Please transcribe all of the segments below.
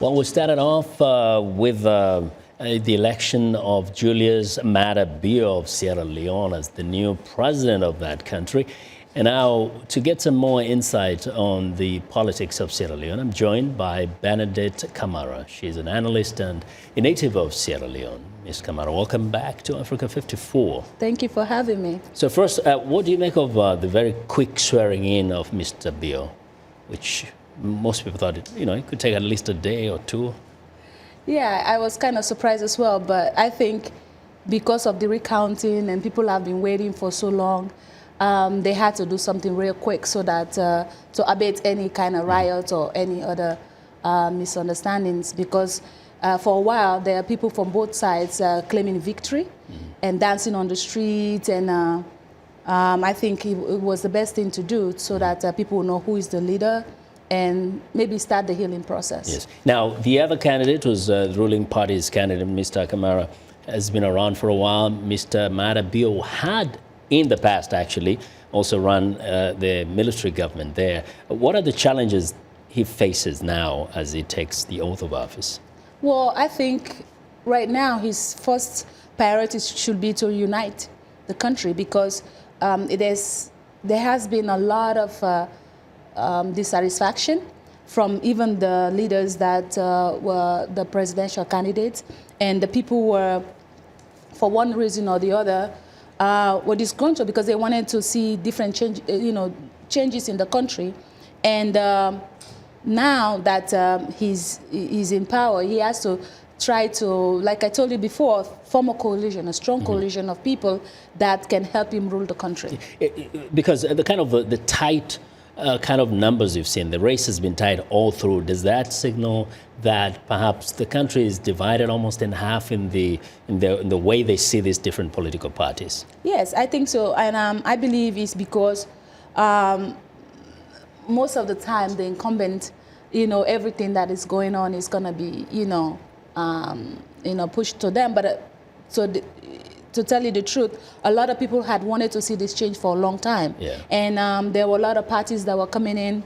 Well, we started off with the election of Julius Maada Bio of Sierra Leone as the new president of that country. And now, to get some more insight on the politics of Sierra Leone, I'm joined by Bernadette Kamara. She's an analyst and a native of Sierra Leone. Ms. Kamara, welcome back to Africa 54. Thank you for having me. So first, what do you make of the very quick swearing in of Mr. Bio, which most people thought it could take at least a day or two? Yeah, I was kind of surprised as well, but I think because of the recounting and people have been waiting for so long, they had to do something real quick so that to abate any kind of riot or any other misunderstandings, because for a while there are people from both sides claiming victory and dancing on the street, and I think it was the best thing to do so that people will know who is the leader and maybe start the healing process. Yes. Now, the other candidate was the ruling party's candidate, Mr. Kamara, has been around for a while. Mr. Maada Bio had, in the past actually, also run the military government there. What are the challenges he faces now as he takes the oath of office? Well, I think right now his first priority should be to unite the country, because there has been a lot of dissatisfaction from even the leaders that were the presidential candidates, and the people were, for one reason or the other, were disgruntled because they wanted to see different changes in the country. And now that he's in power, he has to try to, like I told you before, form a coalition, a strong coalition of people that can help him rule the country. Because the kind of the tight kind of numbers you've seen, the race has been tight all through. Does that signal that perhaps the country is divided almost in half in the way they see these different political parties? Yes, I think so, and I believe it's because most of the time the incumbent, everything that is going on is going to be, pushed to them. But to tell you the truth, a lot of people had wanted to see this change for a long time. Yeah. And there were a lot of parties that were coming in,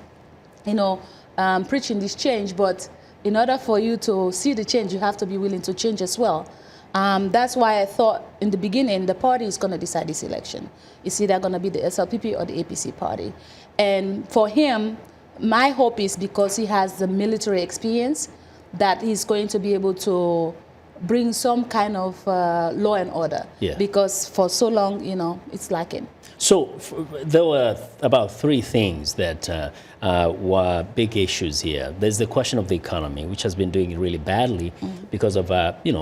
preaching this change. But in order for you to see the change, you have to be willing to change as well. That's why I thought in the beginning the party is going to decide this election. It's either going to be the SLPP or the APC party. And for him, my hope is because he has the military experience that he's going to be able to bring some kind of law and order. Yeah. Because for so long, it's lacking. So there were about three things that were big issues here. There's the question of the economy, which has been doing really badly because of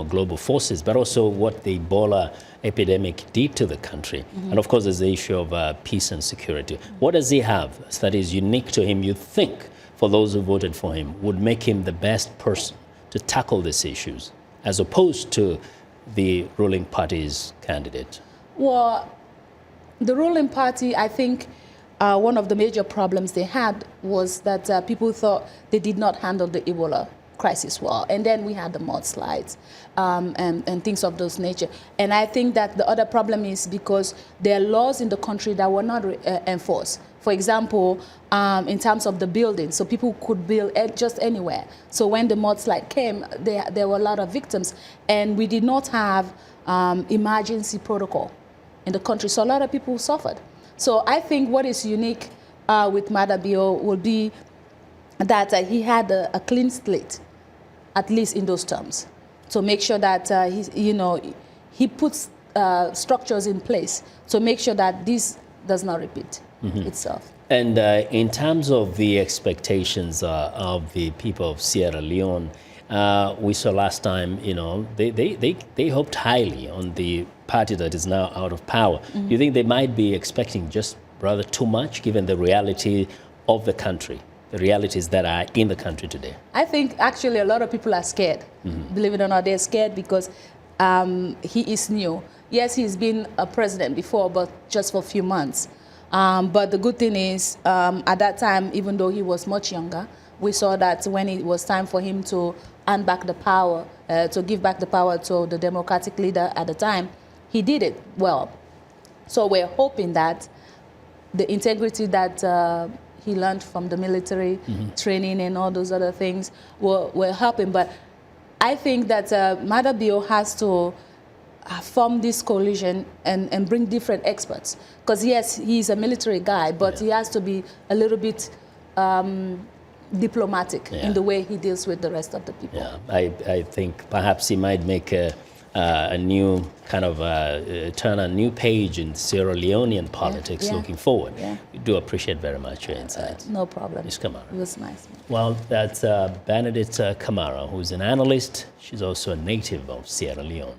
global forces, but also what the Ebola epidemic did to the country. And of course, there's the issue of peace and security. What does he have that is unique to him, you think, for those who voted for him, would make him the best person to tackle these issues, as opposed to the ruling party's candidate? Well, the ruling party, I think one of the major problems they had was that people thought they did not handle the Ebola crisis well. And then we had the mudslides and things of those nature. And I think that the other problem is because there are laws in the country that were not enforced. For example, in terms of the building, so people could build just anywhere. So when the mudslide came, there were a lot of victims, and we did not have emergency protocol in the country, so a lot of people suffered. So I think what is unique with Maada Bio will be that he had a clean slate, at least in those terms, to make sure that he puts structures in place to make sure that this does not repeat itself. And in terms of the expectations of the people of Sierra Leone, we saw last time, they hoped highly on the party that is now out of power. Do you think they might be expecting just rather too much, given the reality of the country, the realities that are in the country today? I think actually a lot of people are scared. Believe it or not, they're scared because he is new. Yes, he's been a president before, but just for a few months. But the good thing is, at that time, even though he was much younger, we saw that when it was time for him to hand back the power, to give back the power to the democratic leader at the time, he did it well. So we're hoping that the integrity that he learned from the military training and all those other things were helping. But I think that Maada Bio has to form this coalition and bring different experts. Because yes, he's a military guy, but he has to be a little bit diplomatic in the way he deals with the rest of the people. Yeah, I think perhaps he might make a new kind of turn a new page in Sierra Leonean politics looking forward. Yeah. We do appreciate very much your insights. No problem. Ms. Kamara. It was nice. Well, that's Bernadette Kamara, who's an analyst. She's also a native of Sierra Leone.